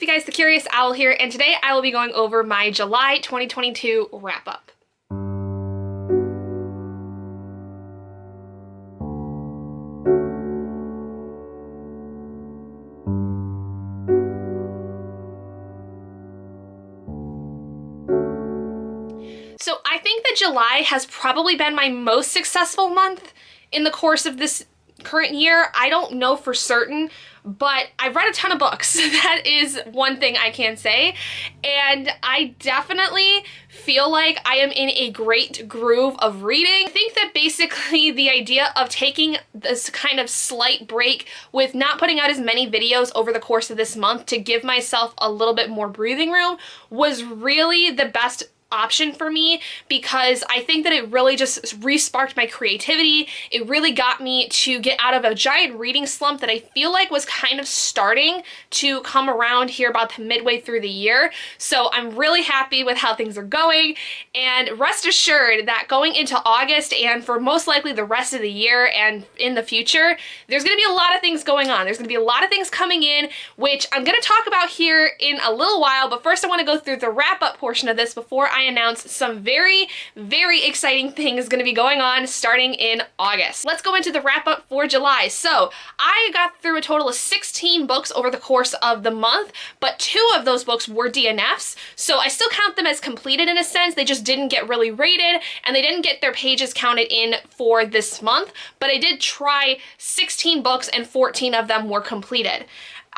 guys, the Curious Owl here, and today I will be going over my July 2022 wrap-up. So I think that July has probably been my most successful month in the course of this current year. I don't know for certain, but I've read a ton of books. That is one thing I can say. And I definitely feel like I am in a great groove of reading. I think that basically the idea of taking this kind of slight break with not putting out as many videos over the course of this month to give myself a little bit more breathing room was really the best option for me, because I think that it really just re-sparked my creativity. It really got me to get out of a giant reading slump that I feel like was kind of starting to come around here about the midway through the year. So I'm really happy with how things are going, and rest assured that going into August and for most likely the rest of the year and in the future, there's going to be a lot of things going on. There's going to be a lot of things coming in, which I'm going to talk about here in a little while, but first I want to go through the wrap-up portion of this before I announce some very, very exciting things going to be going on starting in August. Let's go into the wrap-up for July. So I got through a total of 16 books over the course of the month, but 2 of those books were DNFs, so I still count them as completed in a sense. They just didn't get really rated, and they didn't get their pages counted in for this month, but I did try 16 books and 14 of them were completed.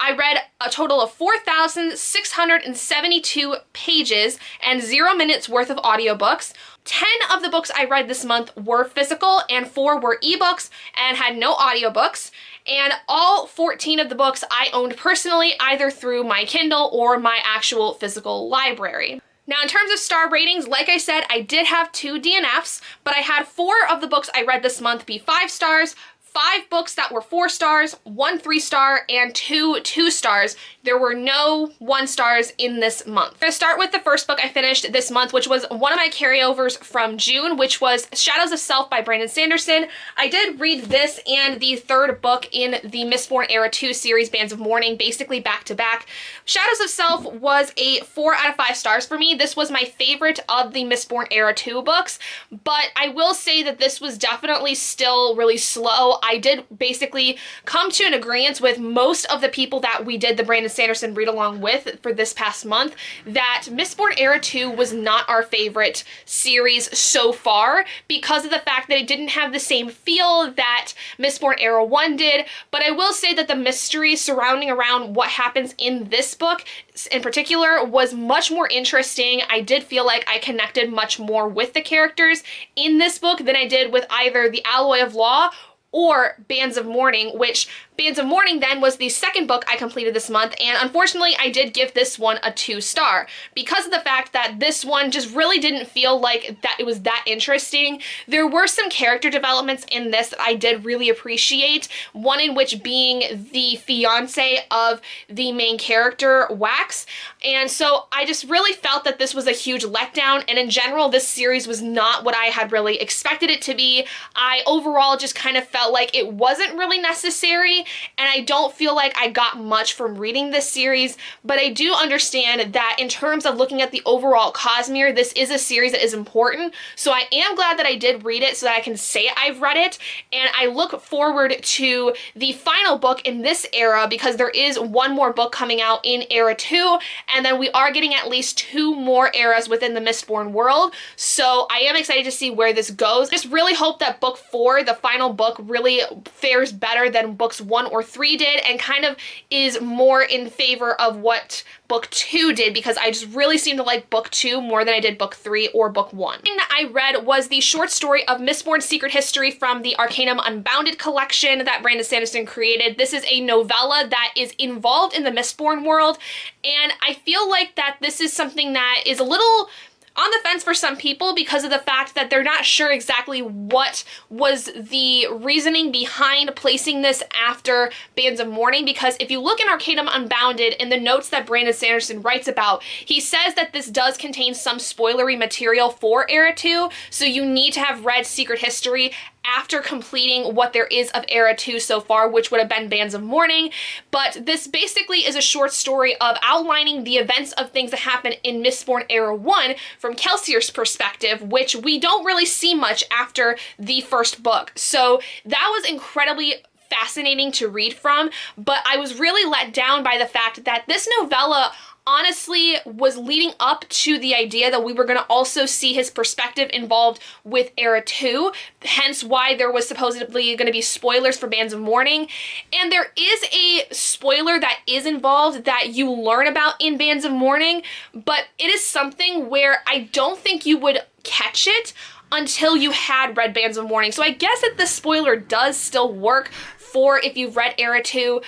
I read a total of 4,672 pages and 0 minutes worth of audiobooks. 10 of the books I read this month were physical and 4 were ebooks and had no audiobooks. And all 14 of the books I owned personally, either through my Kindle or my actual physical library. Now, in terms of star ratings, like I said, I did have 2 DNFs, but I had 4 of the books I read this month be 5 stars, 5 books that were 4 stars, 1 3-star, and 2 2-stars. There were no 1 stars in this month. I'm gonna start with the first book I finished this month, which was one of my carryovers from June, which was Shadows of Self by Brandon Sanderson. I did read this and the 3rd book in the Mistborn Era 2 series, Bands of Mourning, basically back to back. Shadows of Self was a 4 out of 5 stars for me. This was my favorite of the Mistborn Era 2 books, but I will say that this was definitely still really slow. I did basically come to an agreement with most of the people that we did the Brandon Sanderson read along with for this past month that Mistborn Era 2 was not our favorite series so far because of the fact that it didn't have the same feel that Mistborn Era 1 did, but I will say that the mystery surrounding around what happens in this book in particular was much more interesting. I did feel like I connected much more with the characters in this book than I did with either the Alloy of Law or Bands of Mourning, which Bands of Mourning then was the 2nd book I completed this month, and unfortunately I did give this one a 2-star because of the fact that this one just really didn't feel like that it was that interesting. There were some character developments in this that I did really appreciate, one in which being the fiance of the main character, Wax, and so I just really felt that this was a huge letdown, and in general this series was not what I had really expected it to be. I overall just kind of felt like it wasn't really necessary, and I don't feel like I got much from reading this series, but I do understand that in terms of looking at the overall Cosmere, this is a series that is important, so I am glad that I did read it so that I can say I've read it, and I look forward to the final book in this era because there is 1 more book coming out in Era 2, and then we are getting at least 2 more eras within the Mistborn world, so I am excited to see where this goes. I just really hope that book 4, the final book, really fares better than books 1 or 3 did and kind of is more in favor of what book 2 did, because I just really seem to like book 2 more than I did book 3 or book 1. The thing that I read was the short story of Mistborn's Secret History from the Arcanum Unbounded collection that Brandon Sanderson created. This is a novella that is involved in the Mistborn world, and I feel like that this is something that is a little on the fence for some people because of the fact that they're not sure exactly what was the reasoning behind placing this after Bands of Mourning, because if you look in Arcanum Unbounded in the notes that Brandon Sanderson writes about, he says that this does contain some spoilery material for Era 2, so you need to have read Secret History after completing what there is of Era 2 so far, which would have been Bands of Mourning. But this basically is a short story of outlining the events of things that happen in Mistborn Era 1 from Kelsier's perspective, which we don't really see much after the first book. So that was incredibly fascinating to read from, but I was really let down by the fact that this novella honestly was leading up to the idea that we were going to also see his perspective involved with Era 2, hence why there was supposedly going to be spoilers for Bands of Mourning. And there is a spoiler that is involved that you learn about in Bands of Mourning, but it is something where I don't think you would catch it until you had read Bands of Mourning. So I guess that the spoiler does still work for if you've read Era 2,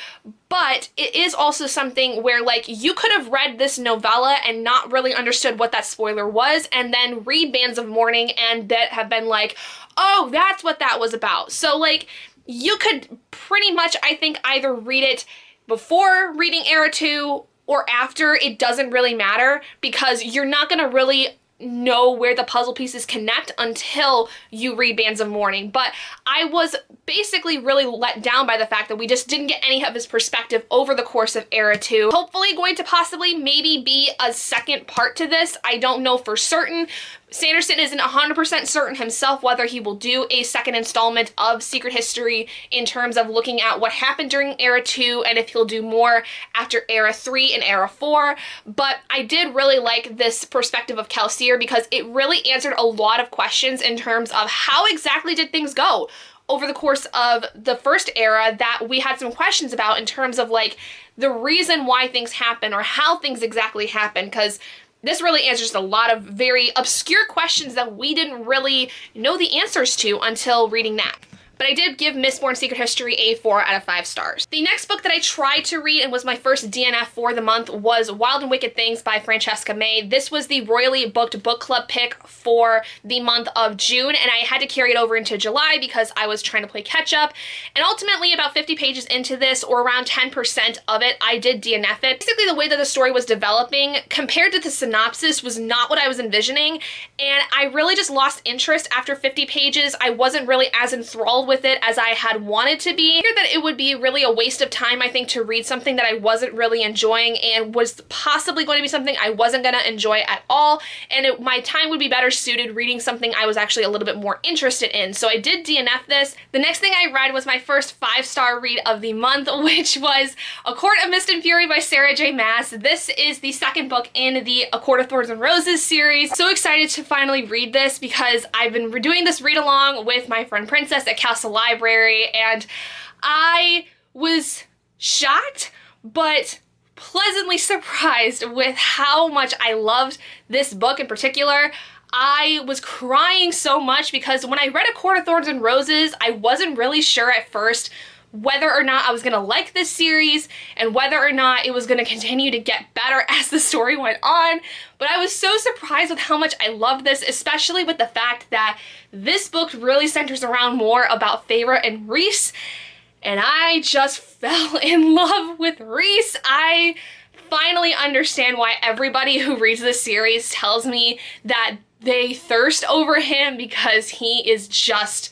but it is also something where, like, you could have read this novella and not really understood what that spoiler was, and then read Bands of Mourning and that have been like, oh, that's what that was about. So, like, you could pretty much, I think, either read it before reading Era 2 or after. It doesn't really matter, because you're not gonna really know where the puzzle pieces connect until you read Bands of Mourning. But I was basically really let down by the fact that we just didn't get any of his perspective over the course of Era 2. Hopefully going to possibly maybe be a second part to this. I don't know for certain. Sanderson isn't 100% certain himself whether he will do a second installment of Secret History in terms of looking at what happened during Era 2 and if he'll do more after Era 3 and Era 4. But I did really like this perspective of Kelsier because it really answered a lot of questions in terms of how exactly did things go over the course of the first era that we had some questions about in terms of, like, the reason why things happen or how things exactly happen, because this really answers a lot of very obscure questions that we didn't really know the answers to until reading that. But I did give Mistborn Secret History a 4 out of 5 stars. The next book that I tried to read and was my first DNF for the month was Wild and Wicked Things by Francesca May. This was the royally booked book club pick for the month of June, and I had to carry it over into July because I was trying to play catch up. And ultimately, about 50 pages into this, or around 10% of it, I did DNF it. Basically, the way that the story was developing compared to the synopsis was not what I was envisioning, and I really just lost interest after 50 pages. I wasn't really as enthralled with it as I had wanted to be. I figured that it would be really a waste of time, I think, to read something that I wasn't really enjoying and was possibly going to be something I wasn't going to enjoy at all, and my time would be better suited reading something I was actually a little bit more interested in. So I did DNF this. The next thing I read was my first 5-star read of the month, which was A Court of Mist and Fury by Sarah J. Maas. This is the second book in the A Court of Thorns and Roses series. So excited to finally read this because I've been doing this read along with my friend Princess at Castle Library, and I was shocked but pleasantly surprised with how much I loved this book in particular. I was crying so much because when I read A Court of Thorns and Roses, I wasn't really sure at first whether or not I was going to like this series and whether or not it was going to continue to get better as the story went on. But I was so surprised with how much I loved this, especially with the fact that this book really centers around more about Feyre and Rhys, and I just fell in love with Rhys. I finally understand why everybody who reads this series tells me that they thirst over him, because he is just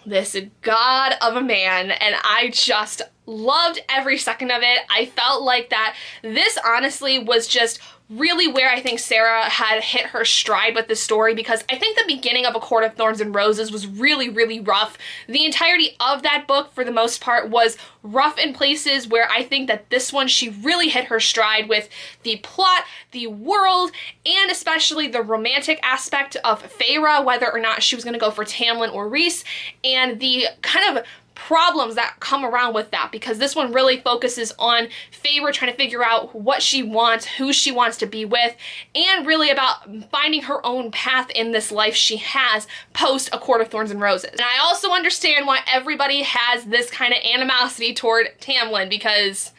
this god of a man, and I just loved every second of it. I felt like that this honestly was just really where I think Sarah had hit her stride with this story, because I think the beginning of A Court of Thorns and Roses was really, really rough. The entirety of that book, for the most part, was rough in places, where I think that this one, she really hit her stride with the plot, the world, and especially the romantic aspect of Feyre, whether or not she was going to go for Tamlin or Rhys, and the kind of problems that come around with that, because this one really focuses on Feyre trying to figure out what she wants, who she wants to be with, and really about finding her own path in this life she has post A Court of Thorns and Roses. And I also understand why everybody has this kind of animosity toward Tamlin, because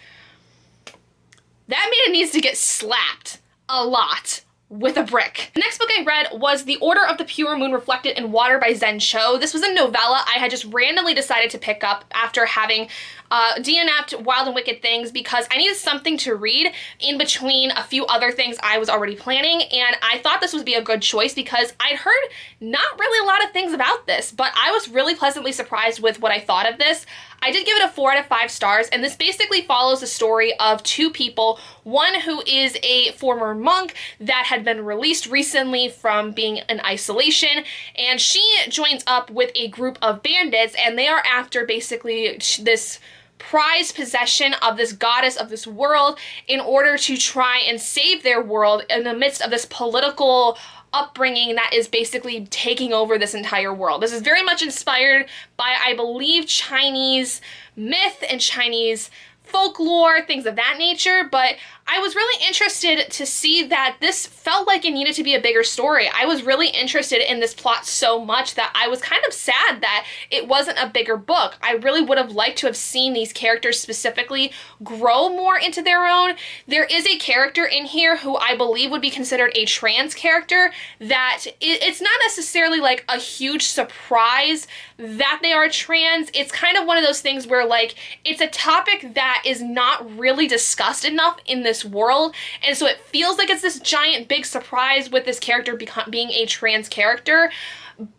that man needs to get slapped a lot with a brick. The next book I read was The Order of the Pure Moon Reflected in Water by Zen Cho. This was a novella I had just randomly decided to pick up after having DNF'd Wild and Wicked Things because I needed something to read in between a few other things I was already planning, and I thought this would be a good choice because I'd heard not really a lot of things about this, but I was really pleasantly surprised with what I thought of this. I did give it a 4 out of 5 stars, and this basically follows the story of two people, one who is a former monk that had been released recently from being in isolation, and she joins up with a group of bandits, and they are after basically this prized possession of this goddess of this world in order to try and save their world in the midst of this political upbringing that is basically taking over this entire world. This is very much inspired by, I believe, Chinese myth and Chinese folklore, things of that nature, but I was really interested to see that this felt like it needed to be a bigger story. I was really interested in this plot so much that I was kind of sad that it wasn't a bigger book. I really would have liked to have seen these characters specifically grow more into their own. There is a character in here who I believe would be considered a trans character that it's not necessarily like a huge surprise that they are trans. It's kind of one of those things where like it's a topic that is not really discussed enough in this world, and so it feels like it's this giant big surprise with this character being a trans character,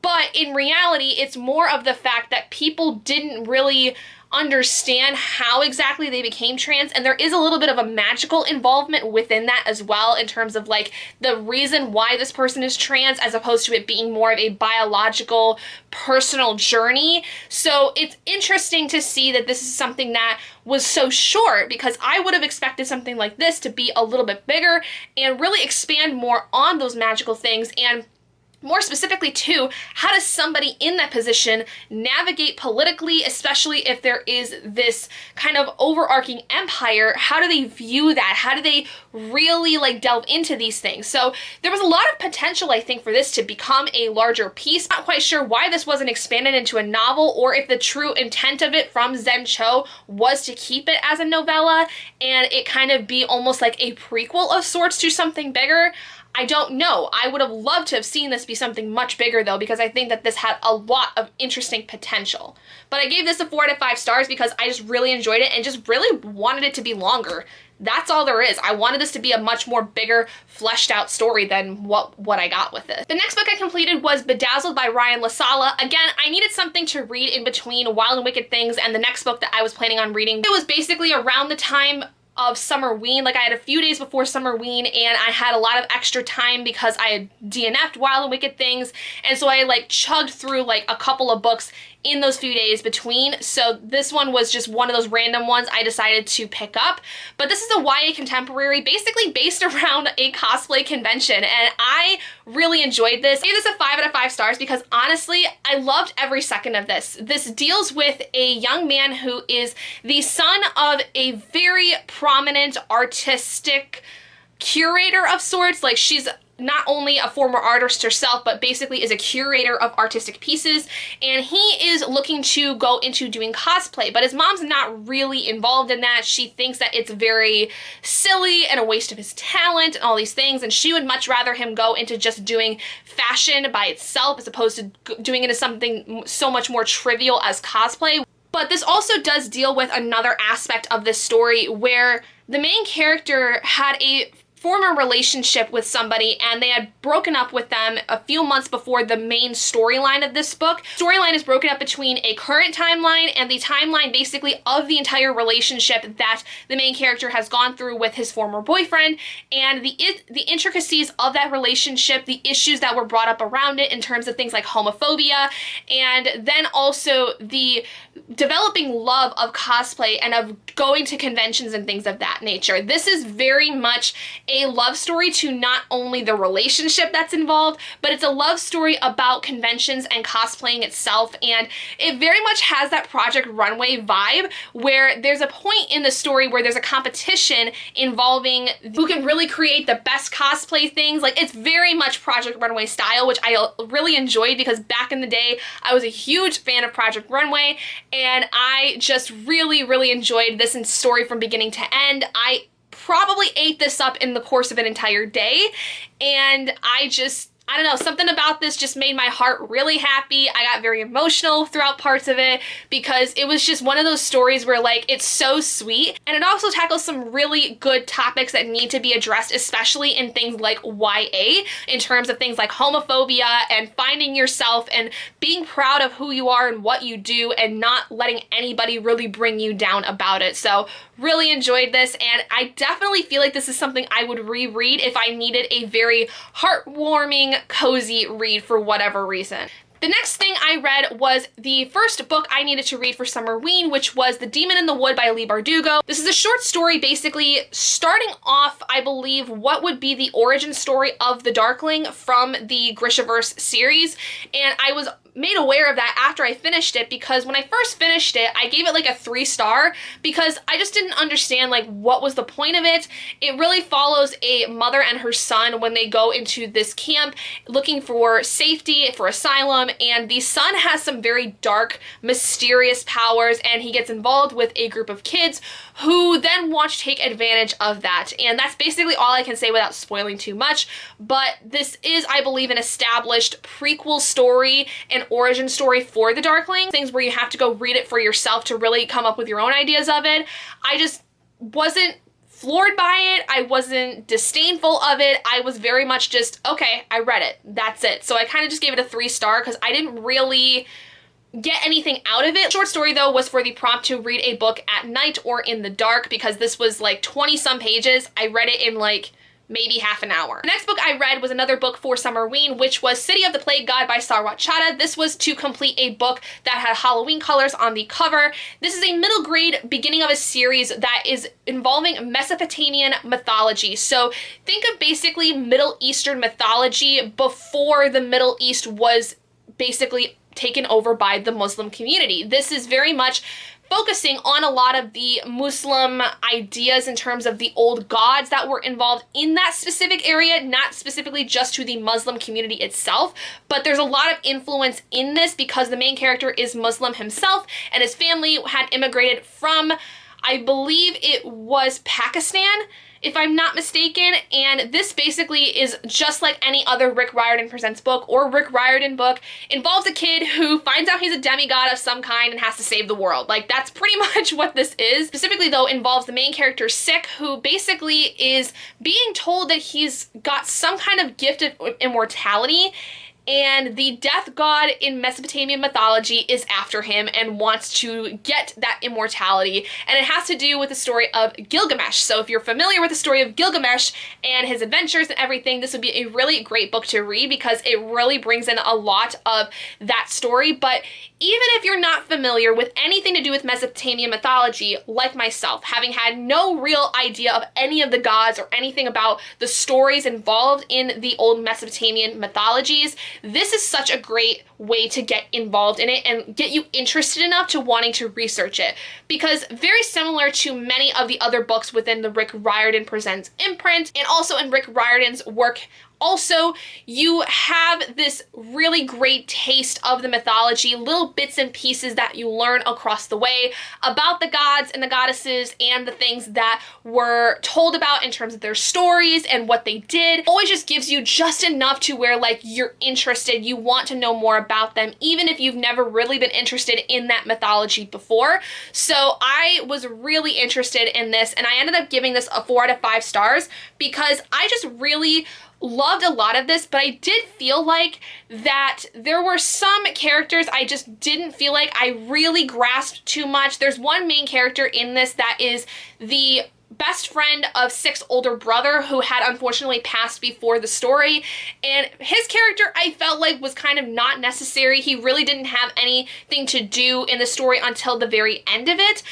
but in reality it's more of the fact that people didn't really understand how exactly they became trans, and there is a little bit of a magical involvement within that as well in terms of like the reason why this person is trans as opposed to it being more of a biological personal journey. So it's interesting to see that this is something that was so short because I would have expected something like this to be a little bit bigger and really expand more on those magical things, and more specifically too, how does somebody in that position navigate politically, especially if there is this kind of overarching empire? How do they view that? How do they really like delve into these things? So there was a lot of potential, I think, for this to become a larger piece. Not quite sure why this wasn't expanded into a novel, or if the true intent of it from Zen Cho was to keep it as a novella and it kind of be almost like a prequel of sorts to something bigger. I don't know. I would have loved to have seen this be something much bigger though, because I think that this had a lot of interesting potential. But I gave this a 4 out of 5 stars because I just really enjoyed it and just really wanted it to be longer. That's all there is. I wanted this to be a much more bigger, fleshed out story than what I got with it. The next book I completed was Bedazzled by Ryan LaSala. Again, I needed something to read in between Wild and Wicked Things and the next book that I was planning on reading. It was basically around the time of Summerween. Like I had a few days before Summerween and I had a lot of extra time because I had DNF'd Wild and Wicked Things, and so I like chugged through like a couple of books in those few days between. So this one was just one of those random ones I decided to pick up. But this is a YA contemporary basically based around a cosplay convention, and I really enjoyed this. I gave this a 5 out of 5 stars because honestly, I loved every second of this. This deals with a young man who is the son of a very prominent artistic curator of sorts. Like she's not only a former artist herself, but basically is a curator of artistic pieces, and he is looking to go into doing cosplay, but his mom's not really involved in that. She thinks that it's very silly and a waste of his talent and all these things, and she would much rather him go into just doing fashion by itself as opposed to doing it as something so much more trivial as cosplay. But this also does deal with another aspect of this story where the main character had a former relationship with somebody and they had broken up with them a few months before the main storyline of this book. Storyline is broken up between a current timeline and the timeline basically of the entire relationship that the main character has gone through with his former boyfriend, and the intricacies of that relationship, the issues that were brought up around it in terms of things like homophobia, and then also the developing love of cosplay and of going to conventions and things of that nature. This is very much a love story to not only the relationship that's involved, but it's a love story about conventions and cosplaying itself, and it very much has that Project Runway vibe where there's a point in the story where there's a competition involving who can really create the best cosplay things. Like it's very much Project Runway style, which I really enjoyed because back in the day I was a huge fan of Project Runway, and I just really enjoyed this story from beginning to end. I probably ate this up in the course of an entire day, and I don't know, something about this just made my heart really happy. I got very emotional throughout parts of it because it was just one of those stories where, like, it's so sweet, and it also tackles some really good topics that need to be addressed, especially in things like YA, in terms of things like homophobia and finding yourself and being proud of who you are and what you do and not letting anybody really bring you down about it. So really enjoyed this, and I definitely feel like this is something I would reread if I needed a very heartwarming, cozy read for whatever reason. The next thing I read was the first book I needed to read for Summerween, which was The Demon in the Wood by Leigh Bardugo. This is a short story basically starting off, I believe, what would be the origin story of the Darkling from the Grishaverse series, and I was made aware of that after I finished it, because when I first finished it, I gave it like a 3-star because I just didn't understand like what was the point of it. It really follows a mother and her son when they go into this camp looking for safety, for asylum, and the son has some very dark, mysterious powers, and he gets involved with a group of kids who then want to take advantage of that. And that's basically all I can say without spoiling too much, but this is, I believe, an established prequel story and origin story for the Darkling, things where you have to go read it for yourself to really come up with your own ideas of it. I just wasn't floored by it. I wasn't disdainful of it. I was very much just, okay, I read it. That's it. So I kind of just gave it a 3-star because I didn't really get anything out of it. Short story though was for the prompt to read a book at night or in the dark, because this was like 20-some pages. I read it in like maybe half an hour. The next book I read was another book for Summerween, which was City of the Plague God by Sarwat Chadha. This was to complete a book that had Halloween colors on the cover. This is a middle grade beginning of a series that is involving Mesopotamian mythology. So think of basically Middle Eastern mythology before the Middle East was basically taken over by the Muslim community. This is very much focusing on a lot of the Muslim ideas in terms of the old gods that were involved in that specific area, not specifically just to the Muslim community itself, but there's a lot of influence in this because the main character is Muslim himself, and his family had immigrated from, I believe it was Pakistan, if I'm not mistaken, and this basically is just like any other Rick Riordan Presents book or Rick Riordan book. Involves a kid who finds out he's a demigod of some kind and has to save the world. Like, that's pretty much what this is. Specifically though, involves the main character Sick, who basically is being told that he's got some kind of gift of immortality, and the death god in Mesopotamian mythology is after him and wants to get that immortality. And it has to do with the story of Gilgamesh. So if you're familiar with the story of Gilgamesh and his adventures and everything, this would be a really great book to read because it really brings in a lot of that story. But even if you're not familiar with anything to do with Mesopotamian mythology, like myself, having had no real idea of any of the gods or anything about the stories involved in the old Mesopotamian mythologies, this is such a great way to get involved in it and get you interested enough to wanting to research it. Because very similar to many of the other books within the Rick Riordan Presents imprint, and also in Rick Riordan's work also, you have this really great taste of the mythology, little bits and pieces that you learn across the way about the gods and the goddesses and the things that were told about in terms of their stories and what they did. Always just gives you just enough to where like you're interested, you want to know more about them, even if you've never really been interested in that mythology before. So I was really interested in this, and I ended up giving this a 4 out of 5 stars because I just really loved a lot of this, but I did feel like that there were some characters I just didn't feel like I really grasped too much. There's one main character in this that is the best friend of Sick's older brother who had unfortunately passed before the story, and his character I felt like was kind of not necessary. He really didn't have anything to do in the story until the very end of it,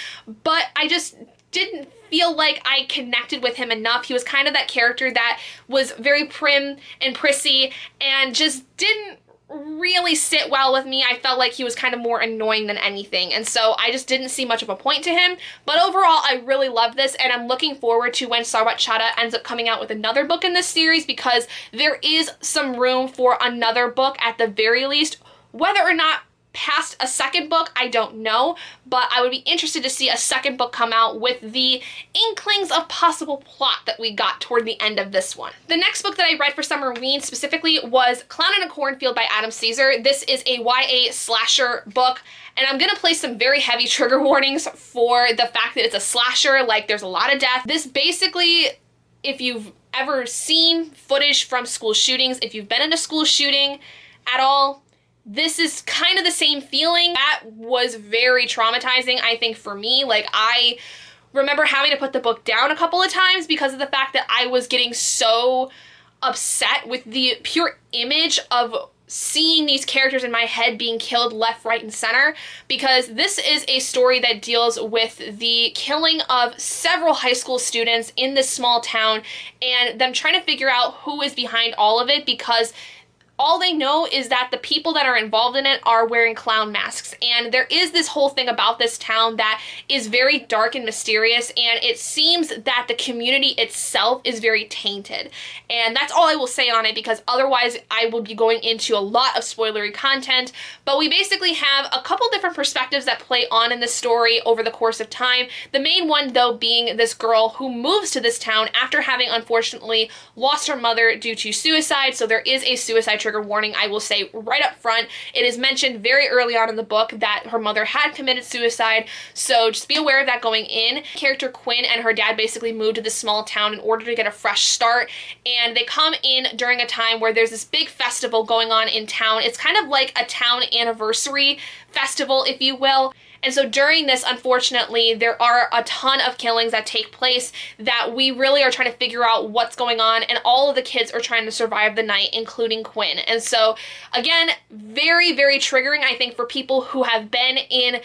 but I just didn't feel like I connected with him enough. He was kind of that character that was very prim and prissy and just didn't really sit well with me. I felt like he was kind of more annoying than anything, and so I just didn't see much of a point to him. But overall, I really love this, and I'm looking forward to when Sarwat Chadha ends up coming out with another book in this series, because there is some room for another book at the very least. Whether or not past a second book, I don't know, but I would be interested to see a second book come out with the inklings of possible plot that we got toward the end of this one. The next book that I read for Summerween specifically was Clown in a Cornfield by Adam Caesar. This is a YA slasher book, and I'm gonna place some very heavy trigger warnings for the fact that it's a slasher, like there's a lot of death. This basically, if you've ever seen footage from school shootings, if you've been in a school shooting at all, this is kind of the same feeling. That was very traumatizing, I think, for me. Like, I remember having to put the book down a couple of times because of the fact that I was getting so upset with the pure image of seeing these characters in my head being killed left, right, and center, because this is a story that deals with the killing of several high school students in this small town and them trying to figure out who is behind all of it, because all they know is that the people that are involved in it are wearing clown masks. And there is this whole thing about this town that is very dark and mysterious, and it seems that the community itself is very tainted. And that's all I will say on it, because otherwise I will be going into a lot of spoilery content. But we basically have a couple different perspectives that play on in this story over the course of time. The main one, though, being this girl who moves to this town after having unfortunately lost her mother due to suicide. So there is a suicide trigger warning, I will say right up front. It is mentioned very early on in the book that her mother had committed suicide, so just be aware of that going in. Character Quinn and her dad basically moved to this small town in order to get a fresh start, and they come in during a time where there's this big festival going on in town. It's kind of like a town anniversary festival, if you will. And so during this, unfortunately, there are a ton of killings that take place that we really are trying to figure out what's going on, and all of the kids are trying to survive the night, including Quinn. And so, again, very, very triggering, I think, for people who have been in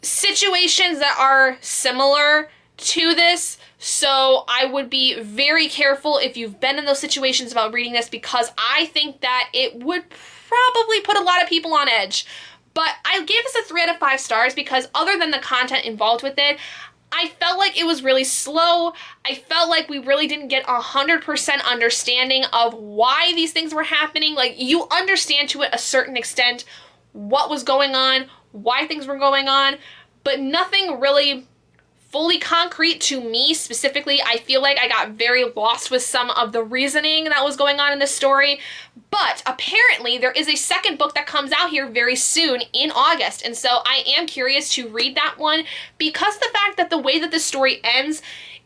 situations that are similar to this. So I would be very careful if you've been in those situations about reading this, because I think that it would probably put a lot of people on edge. But I gave this a 3 out of 5 stars because other than the content involved with it, I felt like it was really slow. I felt like we really didn't get 100% understanding of why these things were happening. Like, you understand to a certain extent what was going on, why things were going on, but nothing really fully concrete to me specifically. I feel like I got very lost with some of the reasoning that was going on in this story. But apparently there is a second book that comes out here very soon in August, and so I am curious to read that one, because the fact that the way that the story ends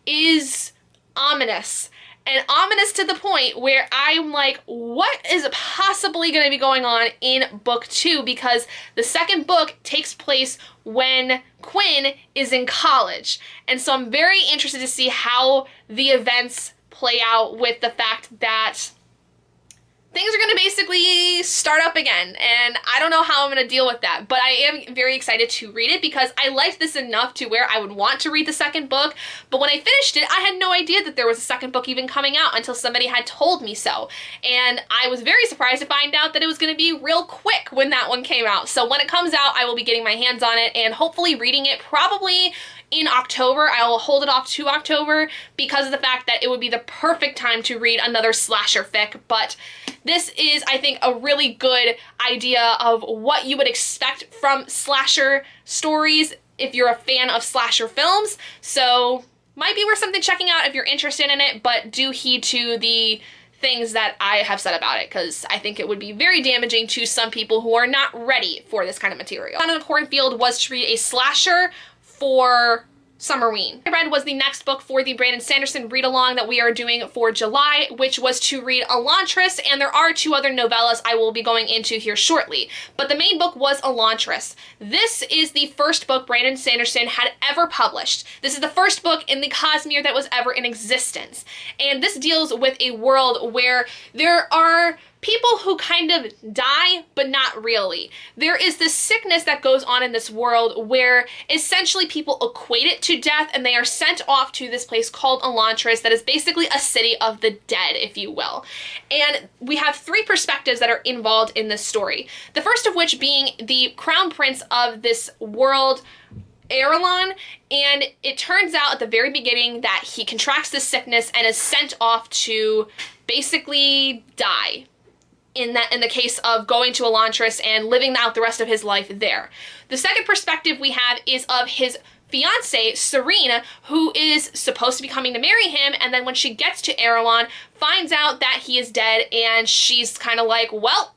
is ominous. And ominous to the point where I'm like, what is possibly going to be going on in book 2? Because the second book takes place when Quinn is in college. And so I'm very interested to see how the events play out, with the fact that things are going to basically start up again, and I don't know how I'm going to deal with that, but I am very excited to read it because I liked this enough to where I would want to read the second book. But when I finished it, I had no idea that there was a second book even coming out until somebody had told me so, and I was very surprised to find out that it was going to be real quick when that one came out. So when it comes out, I will be getting my hands on it and hopefully reading it probably in October. I will hold it off to October because of the fact that it would be the perfect time to read another slasher fic. But this is, I think, a really good idea of what you would expect from slasher stories if you're a fan of slasher films. So might be worth something checking out if you're interested in it, but do heed to the things that I have said about it, because I think it would be very damaging to some people who are not ready for this kind of material. Clown in the Cornfield was to read a slasher for Summerween. I read was the next book for the Brandon Sanderson read-along that we are doing for July, which was to read Elantris, and there are 2 other novellas I will be going into here shortly. But the main book was Elantris. This is the first book Brandon Sanderson had ever published. This is the first book in the Cosmere that was ever in existence. And this deals with a world where there are people who kind of die, but not really. There is this sickness that goes on in this world where essentially people equate it to death, and they are sent off to this place called Elantris that is basically a city of the dead, if you will. And we have 3 perspectives that are involved in this story. The first of which being the crown prince of this world, Erelon, and it turns out at the very beginning that he contracts this sickness and is sent off to basically die. in the case of going to Elantris and living out the rest of his life there. The second perspective we have is of his fiance, Serene, who is supposed to be coming to marry him, and then when she gets to Arelon, finds out that he is dead, and she's kind of like, well,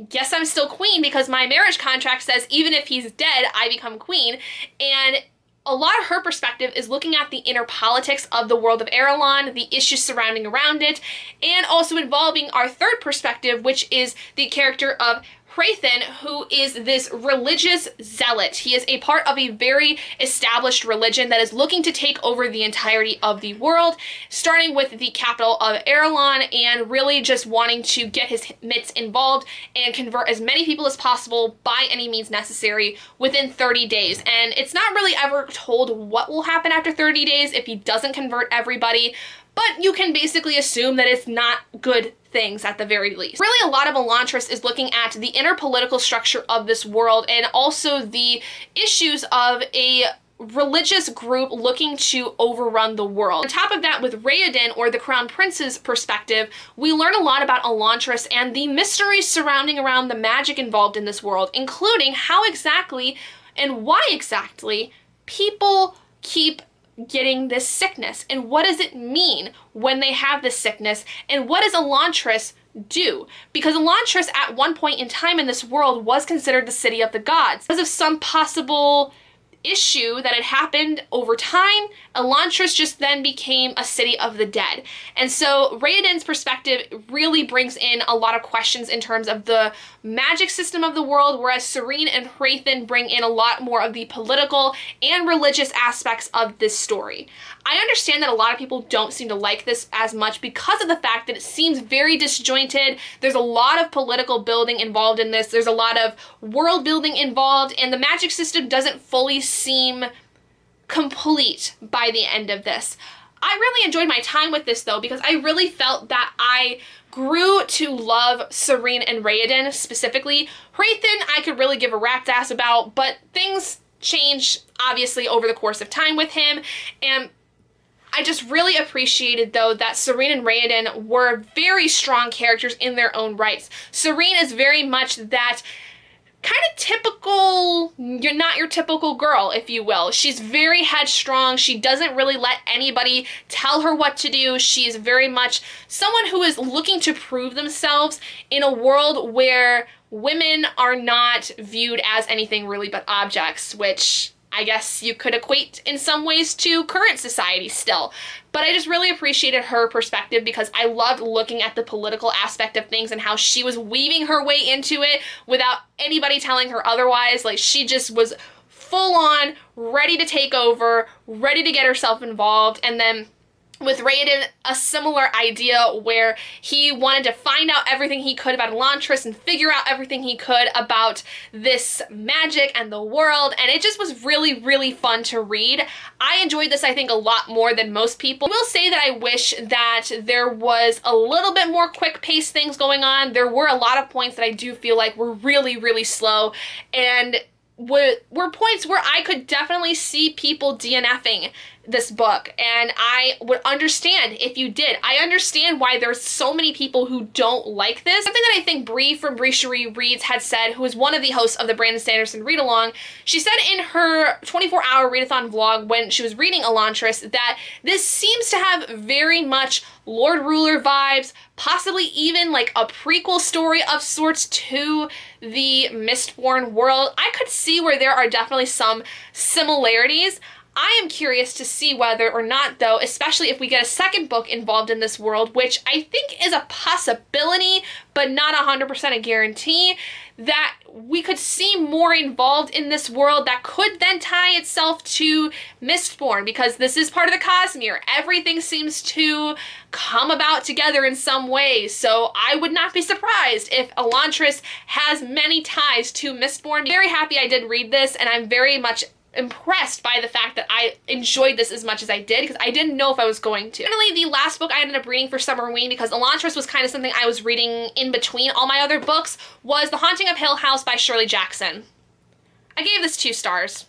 guess I'm still queen because my marriage contract says even if he's dead, I become queen. And a lot of her perspective is looking at the inner politics of the world of Arelon, the issues surrounding around it, and also involving our third perspective, which is the character of Hrathen, who is this religious zealot. He is a part of a very established religion that is looking to take over the entirety of the world, starting with the capital of Arelon, and really just wanting to get his mitts involved and convert as many people as possible by any means necessary within 30 days. And it's not really ever told what will happen after 30 days if he doesn't convert everybody, but you can basically assume that it's not good things at the very least. Really, a lot of Elantris is looking at the inner political structure of this world and also the issues of a religious group looking to overrun the world. On top of that, with Raoden, or the Crown Prince's perspective, we learn a lot about Elantris and the mysteries surrounding around the magic involved in this world, including how exactly and why exactly people keep getting this sickness, and what does it mean when they have this sickness, and what does Elantris do? Because Elantris at one point in time in this world was considered the city of the gods. Because of some possible issue that had happened over time, Elantris just then became a city of the dead. And so Raoden's perspective really brings in a lot of questions in terms of the magic system of the world, whereas Serene and Hrathen bring in a lot more of the political and religious aspects of this story. I understand that a lot of people don't seem to like this as much because of the fact that it seems very disjointed. There's a lot of political building involved in this. There's a lot of world building involved, and the magic system doesn't fully seem complete by the end of this. I really enjoyed my time with this though, because I really felt that I grew to love Serene and Raoden specifically. Hrathen I could really give a rat's ass about, but things change obviously over the course of time with him, and I just really appreciated though that Serene and Raoden were very strong characters in their own rights. Serene is very much that kind of typical, you're not your typical girl, if you will. She's very headstrong. She doesn't really let anybody tell her what to do. She's very much someone who is looking to prove themselves in a world where women are not viewed as anything really but objects, which I guess you could equate in some ways to current society still. But I just really appreciated her perspective because I loved looking at the political aspect of things and how she was weaving her way into it without anybody telling her otherwise. Like, she just was full on, ready to take over, ready to get herself involved. And then with Raoden, a similar idea where he wanted to find out everything he could about Elantris and figure out everything he could about this magic and the world, and it just was really, really fun to read. I enjoyed this, I think, a lot more than most people. I will say that I wish that there was a little bit more quick-paced things going on. There were a lot of points that I do feel like were really, really slow, and were points where I could definitely see people DNFing this book, and I would understand if you did. I understand why there's so many people who don't like this. Something that I think Bree from Bree Cherie Reads had said, who is one of the hosts of the Brandon Sanderson read-along, she said in her 24-hour readathon vlog when she was reading Elantris that this seems to have very much Lord Ruler vibes, possibly even like a prequel story of sorts to the Mistborn world. I could see where there are definitely some similarities. I am curious to see whether or not, though, especially if we get a second book involved in this world, which I think is a possibility, but not 100% a guarantee, that we could see more involved in this world that could then tie itself to Mistborn, because this is part of the Cosmere. Everything seems to come about together in some way, so I would not be surprised if Elantris has many ties to Mistborn. I'm very happy I did read this, and I'm very much impressed by the fact that I enjoyed this as much as I did, because I didn't know if I was going to. Finally, the last book I ended up reading for Summerween, because Elantris was kind of something I was reading in between all my other books, was The Haunting of Hill House by Shirley Jackson. I gave this 2 stars.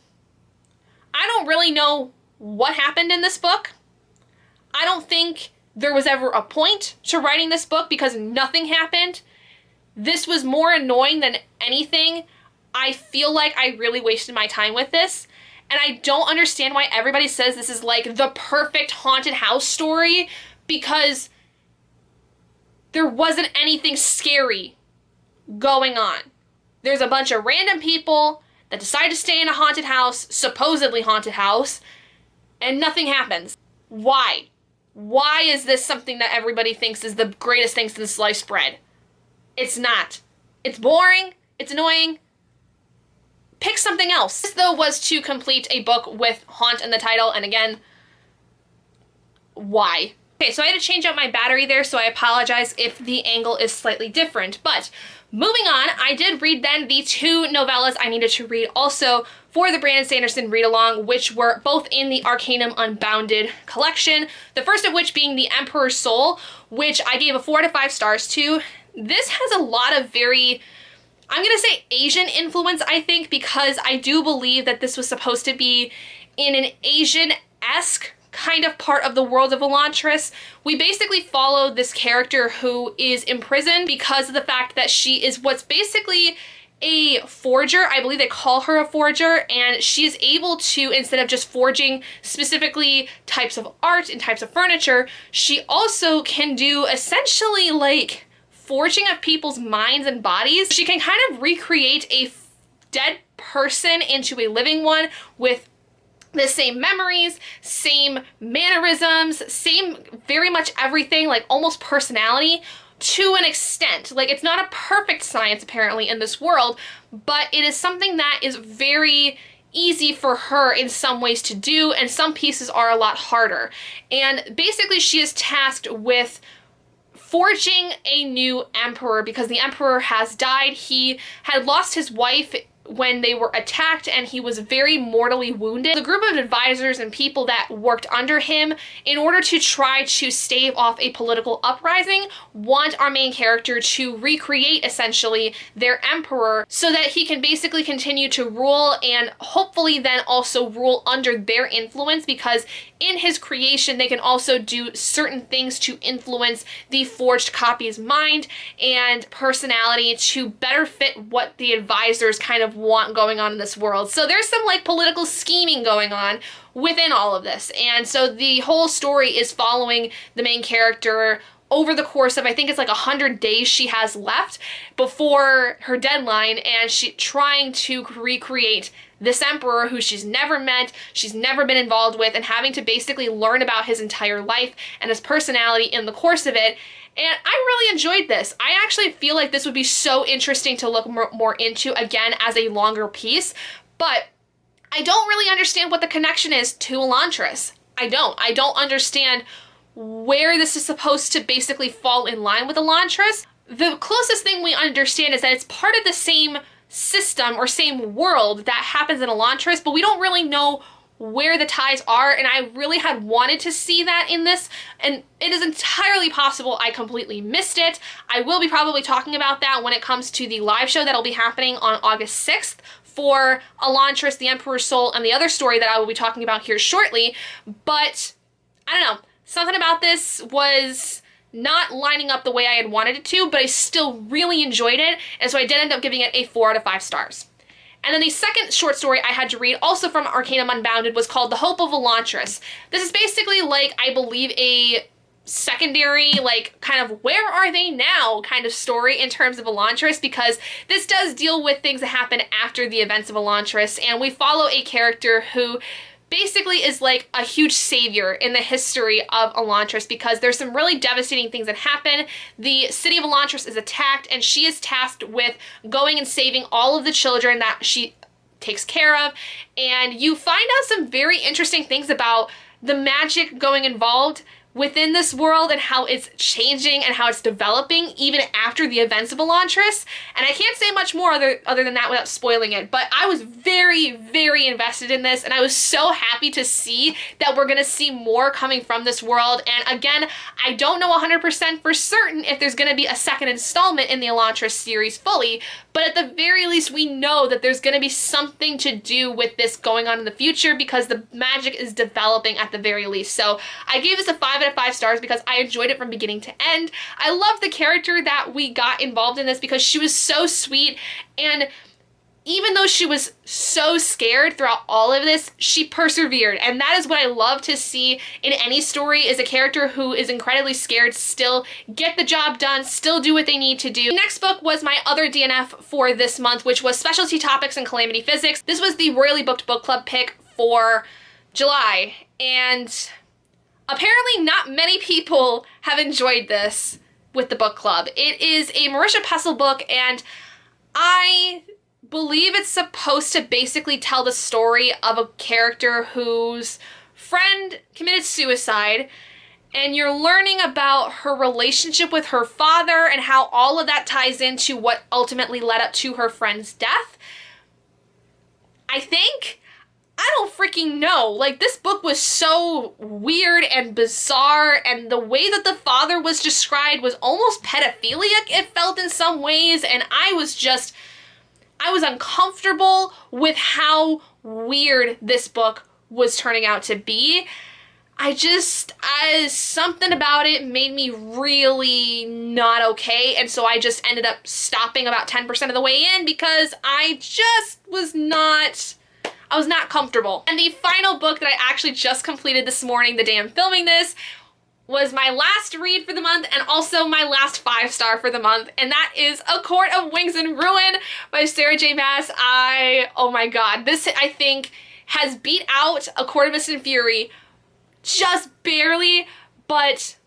I don't really know what happened in this book. I don't think there was ever a point to writing this book because nothing happened. this was more annoying than anything. I feel like I really wasted my time with this. And I don't understand why everybody says this is like the perfect haunted house story, because there wasn't anything scary going on. There's a bunch of random people that decide to stay in a haunted house, supposedly haunted house, and nothing happens. Why? Why is this something that everybody thinks is the greatest thing since sliced bread? It's not. It's boring. It's annoying. Pick something else. This, though, was to complete a book with haunt in the title, and again, why? Okay, so I had to change out my battery there, so I apologize if the angle is slightly different. But moving on, I did read then the 2 novellas I needed to read also for the Brandon Sanderson read-along, which were both in the Arcanum Unbounded collection. The first of which being The Emperor's Soul, which I gave a 4 out of 5 stars to. This has a lot of very, I'm gonna say Asian influence, I think, because I do believe that this was supposed to be in an Asian-esque kind of part of the world of Elantris. We basically follow this character who is imprisoned because of the fact that she is what's basically a forger. I believe they call her a forger, and she is able to, instead of just forging specifically types of art and types of furniture, she also can do essentially like forging of people's minds and bodies. She can kind of recreate a dead person into a living one with the same memories, same mannerisms, same very much everything, like almost personality to an extent. Like, it's not a perfect science apparently in this world, but it is something that is very easy for her in some ways to do, and some pieces are a lot harder. And basically she is tasked with forging a new emperor because the emperor has died. He had lost his wife when they were attacked, and he was very mortally wounded. The group of advisors and people that worked under him, in order to try to stave off a political uprising, want our main character to recreate essentially their emperor so that he can basically continue to rule, and hopefully then also rule under their influence, because in his creation they can also do certain things to influence the forged copy's mind and personality to better fit what the advisors kind of want going on in this world. So there's some like political scheming going on within all of this, and so the whole story is following the main character over the course of, I think it's like 100 days she has left before her deadline, and she trying to recreate this emperor who she's never met, she's never been involved with, and having to basically learn about his entire life and his personality in the course of it. And I really enjoyed this. I actually feel like this would be so interesting to look more into, again, as a longer piece, but I don't really understand what the connection is to Elantris. I don't understand where this is supposed to basically fall in line with Elantris. The closest thing we understand is that it's part of the same system or same world that happens in Elantris, but we don't really know where the ties are, and I really had wanted to see that in this, and it is entirely possible I completely missed it. I will be probably talking about that when it comes to the live show that'll be happening on August 6th for Elantris, The Emperor's Soul, and the other story that I will be talking about here shortly. But I don't know, something about this was not lining up the way I had wanted it to, but I still really enjoyed it, and so I did end up giving it a 4 out of 5 stars. And then the second short story I had to read, also from Arcanum Unbounded, was called The Hope of Elantris. This is basically like, I believe, a secondary, like, kind of where are they now kind of story in terms of Elantris, because this does deal with things that happen after the events of Elantris, and we follow a character who basically is like a huge savior in the history of Elantris, because there's some really devastating things that happen. The city of Elantris is attacked, and she is tasked with going and saving all of the children that she takes care of, and you find out some very interesting things about the magic going involved within this world and how it's changing and how it's developing even after the events of Elantris. And I can't say much more other than that without spoiling it, but I was very, very invested in this, and I was so happy to see that we're gonna see more coming from this world. And again, I don't know 100% for certain if there's gonna be a second installment in the Elantris series fully, but at the very least we know that there's gonna be something to do with this going on in the future, because the magic is developing at the very least. So I gave this a 5 out it 5 stars because I enjoyed it from beginning to end. I love the character that we got involved in this because she was so sweet, and even though she was so scared throughout all of this, she persevered. And that is what I love to see in any story, is a character who is incredibly scared still get the job done, still do what they need to do. The next book was my other DNF for this month, which was Specialty Topics in Calamity Physics. This was the Royally Booked Book Club pick for July. And apparently not many people have enjoyed this with the book club. It is a Marisha Pessl book, and I believe it's supposed to basically tell the story of a character whose friend committed suicide, and you're learning about her relationship with her father and how all of that ties into what ultimately led up to her friend's death. I don't freaking know. Like, this book was so weird and bizarre, and the way that the father was described was almost pedophilic, it felt in some ways, and I was uncomfortable with how weird this book was turning out to be. Something about it made me really not okay, and so I just ended up stopping about 10% of the way in because I was not comfortable. And the final book that I actually just completed this morning, the day I'm filming this, was my last read for the month and also my last 5-star for the month, and that is A Court of Wings and Ruin by Sarah J. Maas. Oh my god, this I think has beat out A Court of Mist and Fury just barely, but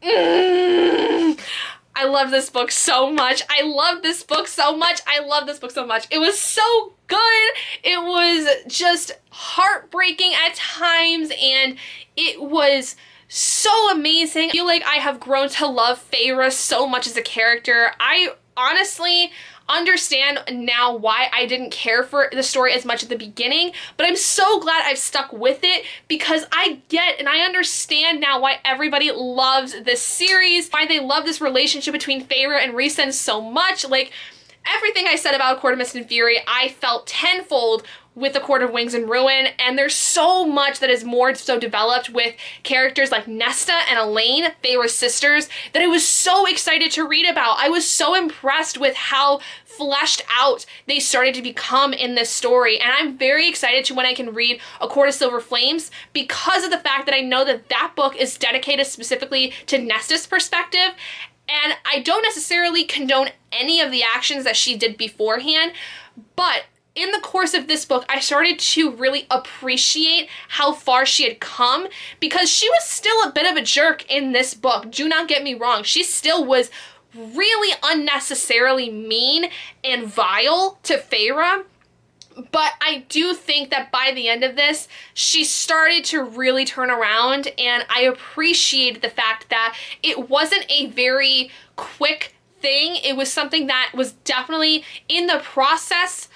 I love this book so much. I love this book so much. I love this book so much. It was so good. It was just heartbreaking at times, and it was so amazing. I feel like I have grown to love Feyre so much as a character. I honestly understand now why I didn't care for the story as much at the beginning, but I'm so glad I've stuck with it because I get and I understand now why everybody loves this series, why they love this relationship between Feyre and Rhysand so much. Like, everything I said about A Court of Mist and Fury, I felt tenfold with A Court of Wings and Ruin, and there's so much that is more so developed with characters like Nesta and Elaine, Feyre's sisters, that I was so excited to read about. I was so impressed with how fleshed out they started to become in this story, and I'm very excited to when I can read A Court of Silver Flames because of the fact that I know that that book is dedicated specifically to Nesta's perspective. And I don't necessarily condone any of the actions that she did beforehand, but in the course of this book, I started to really appreciate how far she had come, because she was still a bit of a jerk in this book. Do not get me wrong. She still was really unnecessarily mean and vile to Feyre. But I do think that by the end of this, she started to really turn around, and I appreciated the fact that it wasn't a very quick thing. It was something that was definitely in the process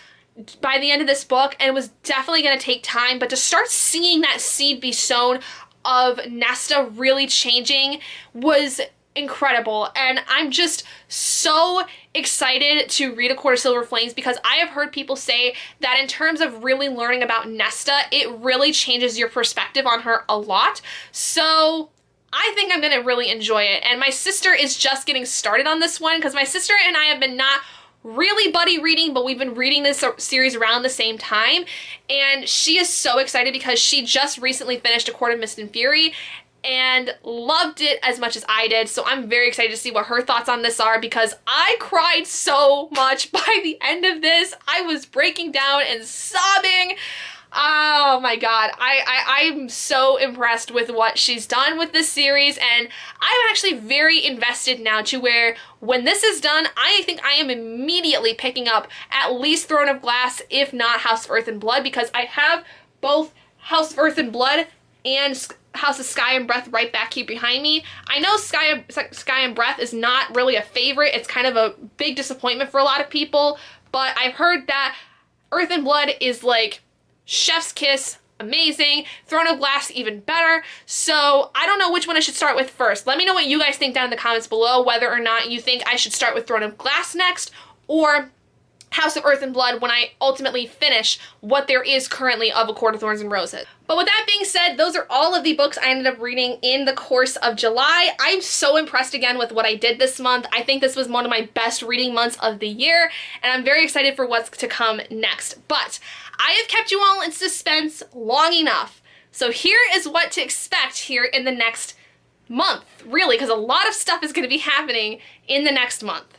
by the end of this book, and it was definitely going to take time, but to start seeing that seed be sown of Nesta really changing was incredible. And I'm just so excited to read A Court of Silver Flames because I have heard people say that in terms of really learning about Nesta, it really changes your perspective on her a lot. So I think I'm going to really enjoy it. And my sister is just getting started on this one because my sister and I have been not really buddy reading, but we've been reading this series around the same time, and she is so excited because she just recently finished A Court of Mist and Fury and loved it as much as I did. So I'm very excited to see what her thoughts on this are because I cried so much by the end of this. I was breaking down and sobbing. Oh my god, I'm so impressed with what she's done with this series, and I'm actually very invested now to where when this is done, I think I am immediately picking up at least Throne of Glass, if not House of Earth and Blood, because I have both House of Earth and Blood and House of Sky and Breath right back here behind me. I know Sky and Breath is not really a favorite. It's kind of a big disappointment for a lot of people, but I've heard that Earth and Blood is like chef's kiss, amazing. Throne of Glass, even better. So I don't know which one I should start with first. Let me know what you guys think down in the comments below, whether or not you think I should start with Throne of Glass next or House of Earth and Blood when I ultimately finish what there is currently of A Court of Thorns and Roses. But with that being said, those are all of the books I ended up reading in the course of July. I'm so impressed again with what I did this month. I think this was one of my best reading months of the year, and I'm very excited for what's to come next. But I have kept you all in suspense long enough. So here is what to expect here in the next month, really, because a lot of stuff is going to be happening in the next month.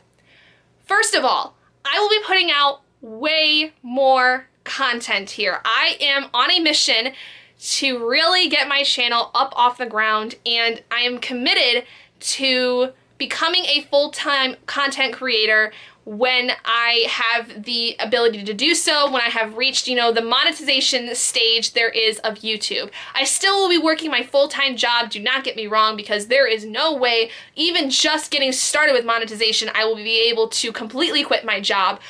First of all, I will be putting out way more content here. I am on a mission to really get my channel up off the ground, and I am committed to becoming a full-time content creator when I have the ability to do so, when I have reached, you know, the monetization stage there is of YouTube. I still will be working my full-time job, do not get me wrong, because there is no way, even just getting started with monetization, I will be able to completely quit my job.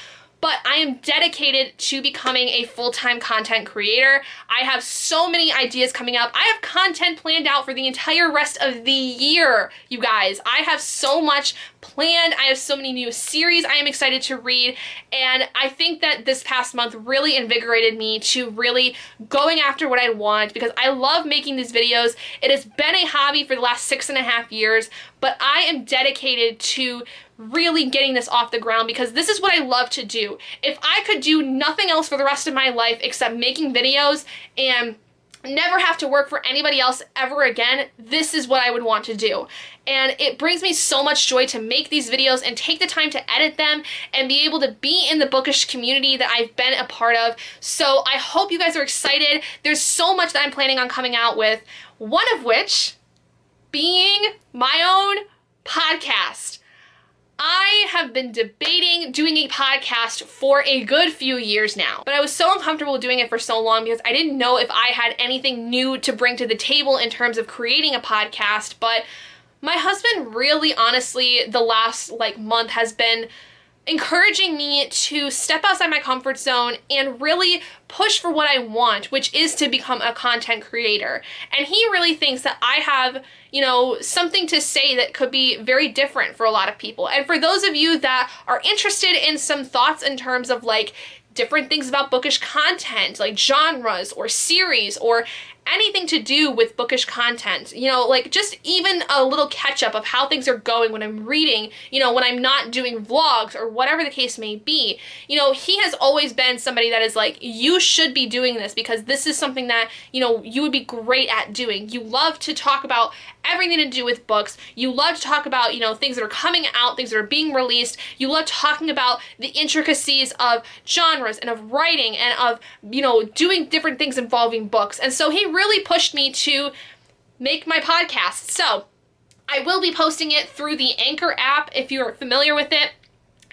But I am dedicated to becoming a full-time content creator. I have so many ideas coming up. I have content planned out for the entire rest of the year, you guys. I have so much planned. I have so many new series I am excited to read, and I think that this past month really invigorated me to really going after what I want, because I love making these videos. It has been a hobby for the last 6.5 years, but I am dedicated to really getting this off the ground because this is what I love to do. If I could do nothing else for the rest of my life except making videos and never have to work for anybody else ever again, this is what I would want to do. And it brings me so much joy to make these videos and take the time to edit them and be able to be in the bookish community that I've been a part of. So I hope you guys are excited. There's so much that I'm planning on coming out with, one of which being my own podcast. I have been debating doing a podcast for a good few years now, but I was so uncomfortable doing it for so long because I didn't know if I had anything new to bring to the table in terms of creating a podcast. But my husband really, honestly, the last month has been encouraging me to step outside my comfort zone and really push for what I want, which is to become a content creator. And he really thinks that I have, you know, something to say that could be very different for a lot of people. And for those of you that are interested in some thoughts in terms of different things about bookish content, like genres or series or anything to do with bookish content, you know, just even a little catch up of how things are going when I'm reading, you know, when I'm not doing vlogs or whatever the case may be. You know, he has always been somebody that is you should be doing this because this is something that, you know, you would be great at doing. You love to talk about everything to do with books. You love to talk about, you know, things that are coming out, things that are being released. You love talking about the intricacies of genres and of writing and of, you know, doing different things involving books. And so he really pushed me to make my podcast. So I will be posting it through the Anchor app if you're familiar with it.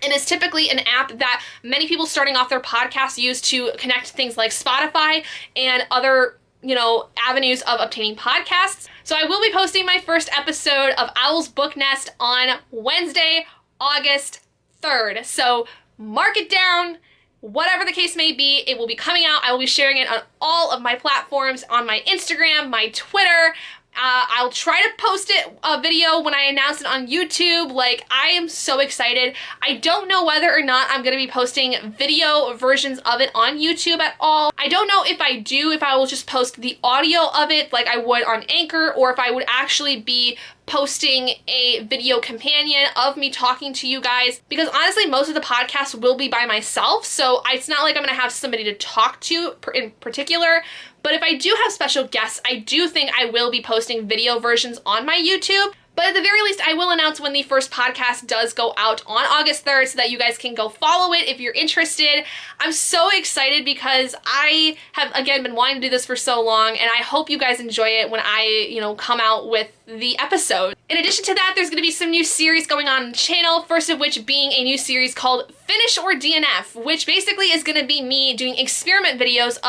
It is typically an app that many people starting off their podcasts use to connect to things like Spotify and other, you know, avenues of obtaining podcasts. So I will be posting my first episode of Owl's Book Nest on Wednesday, August 3rd. So mark it down. Whatever the case may be, it will be coming out. I will be sharing it on all of my platforms, on my Instagram, my Twitter. I'll try to post a video when I announce it on YouTube. I am so excited. I don't know whether or not I'm going to be posting video versions of it on YouTube at all. I don't know if I do, if I will just post the audio of it like I would on Anchor, or if I would actually be posting a video companion of me talking to you guys, because honestly most of the podcast will be by myself, so it's not like I'm gonna have somebody to talk to in particular. But if I do have special guests, I do think I will be posting video versions on my YouTube. But at the very least, I will announce when the first podcast does go out on August 3rd so that you guys can go follow it if you're interested. I'm so excited because I have, again, been wanting to do this for so long, and I hope you guys enjoy it when I, you know, come out with the episode. In addition to that, there's going to be some new series going on the channel, first of which being a new series called Finish or DNF, which basically is going to be me doing experiment videos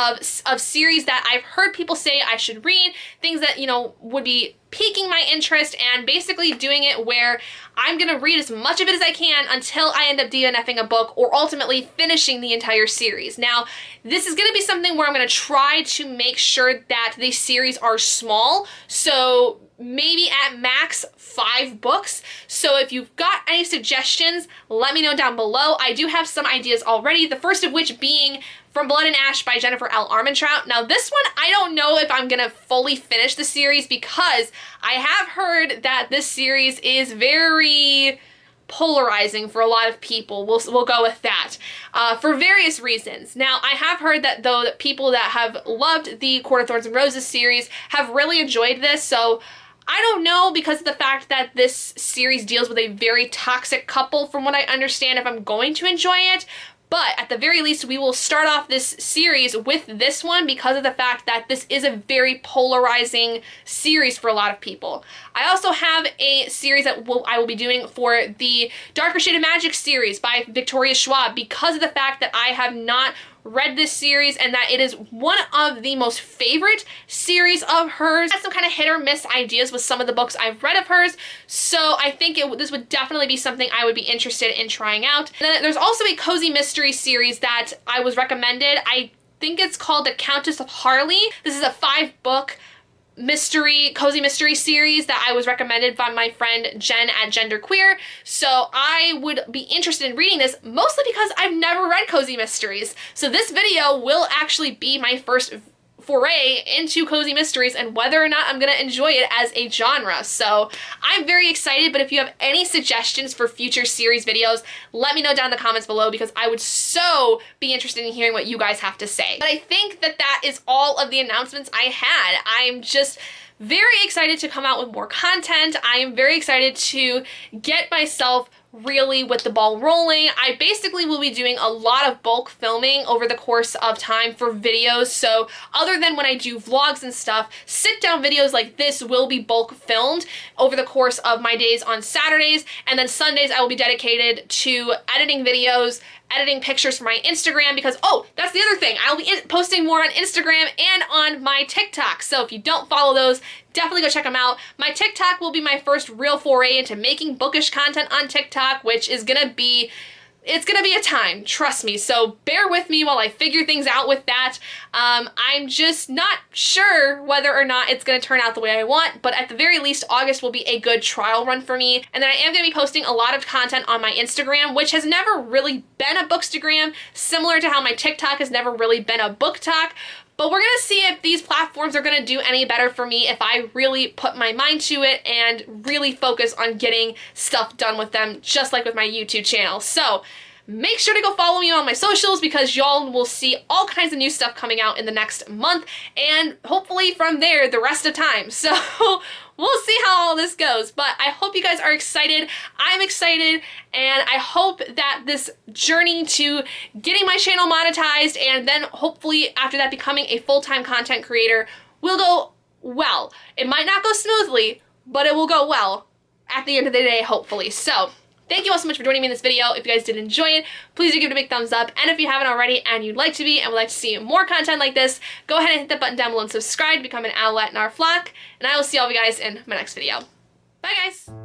of series that I've heard people say I should read, things that, you know, would be piquing my interest, and basically doing it where I'm gonna read as much of it as I can until I end up DNFing a book or ultimately finishing the entire series. Now, this is gonna be something where I'm gonna try to make sure that these series are small, so maybe at max 5 books. So if you've got any suggestions, let me know down below. I do have some ideas already, the first of which being From Blood and Ash by Jennifer L. Armentrout. Now this one, I don't know if I'm gonna fully finish the series because I have heard that this series is very polarizing for a lot of people. We'll go with that for various reasons. Now, I have heard that though that people that have loved the Court of Thorns and Roses series have really enjoyed this, so I don't know, because of the fact that this series deals with a very toxic couple, from what I understand, if I'm going to enjoy it. But at the very least, we will start off this series with this one because of the fact that this is a very polarizing series for a lot of people. I also have a series that I will be doing for the Darker Shade of Magic series by Victoria Schwab because of the fact that I have not read this series and that it is one of the most favorite series of hers. I had some kind of hit or miss ideas with some of the books I've read of hers, so I think this would definitely be something I would be interested in trying out. And then there's also a cozy mystery series that I was recommended. I think it's called The Countess of Harley. This is a 5-book cozy mystery series that I was recommended by my friend Jen at Genderqueer. So I would be interested in reading this, mostly because I've never read cozy mysteries. So this video will actually be my first foray into cozy mysteries and whether or not I'm gonna enjoy it as a genre. So I'm very excited, but if you have any suggestions for future series videos, let me know down in the comments below because I would so be interested in hearing what you guys have to say. But I think that that is all of the announcements I had. I'm just very excited to come out with more content. I am very excited to get myself really with the ball rolling. I basically will be doing a lot of bulk filming over the course of time for videos, so other than when I do vlogs and stuff, sit down videos like this will be bulk filmed over the course of my days on Saturdays, and then Sundays I will be dedicated to editing videos, editing pictures for my Instagram, because, oh, that's the other thing, I'll be posting more on Instagram and on my TikTok, so if you don't follow those, definitely go check them out. My TikTok will be my first real foray into making bookish content on TikTok, which is gonna be, it's gonna be a time, trust me, so bear with me while I figure things out with that. I'm just not sure whether or not it's gonna turn out the way I want, but at the very least, August will be a good trial run for me. And then I am gonna be posting a lot of content on my Instagram, which has never really been a bookstagram, similar to how my TikTok has never really been a book talk. But we're gonna see if these platforms are gonna do any better for me if I really put my mind to it and really focus on getting stuff done with them, just like with my YouTube channel. So make sure to go follow me on my socials because y'all will see all kinds of new stuff coming out in the next month, and hopefully from there the rest of time. So we'll see how all this goes, but I hope you guys are excited. I'm excited, and I hope that this journey to getting my channel monetized and then hopefully after that becoming a full-time content creator will go well. It might not go smoothly, but it will go well at the end of the day, hopefully. So thank you all so much for joining me in this video. If you guys did enjoy it, please do give it a big thumbs up. And if you haven't already and you'd like to be and would like to see more content like this, go ahead and hit that button down below and subscribe to become an owlet in our flock. And I will see all of you guys in my next video. Bye guys!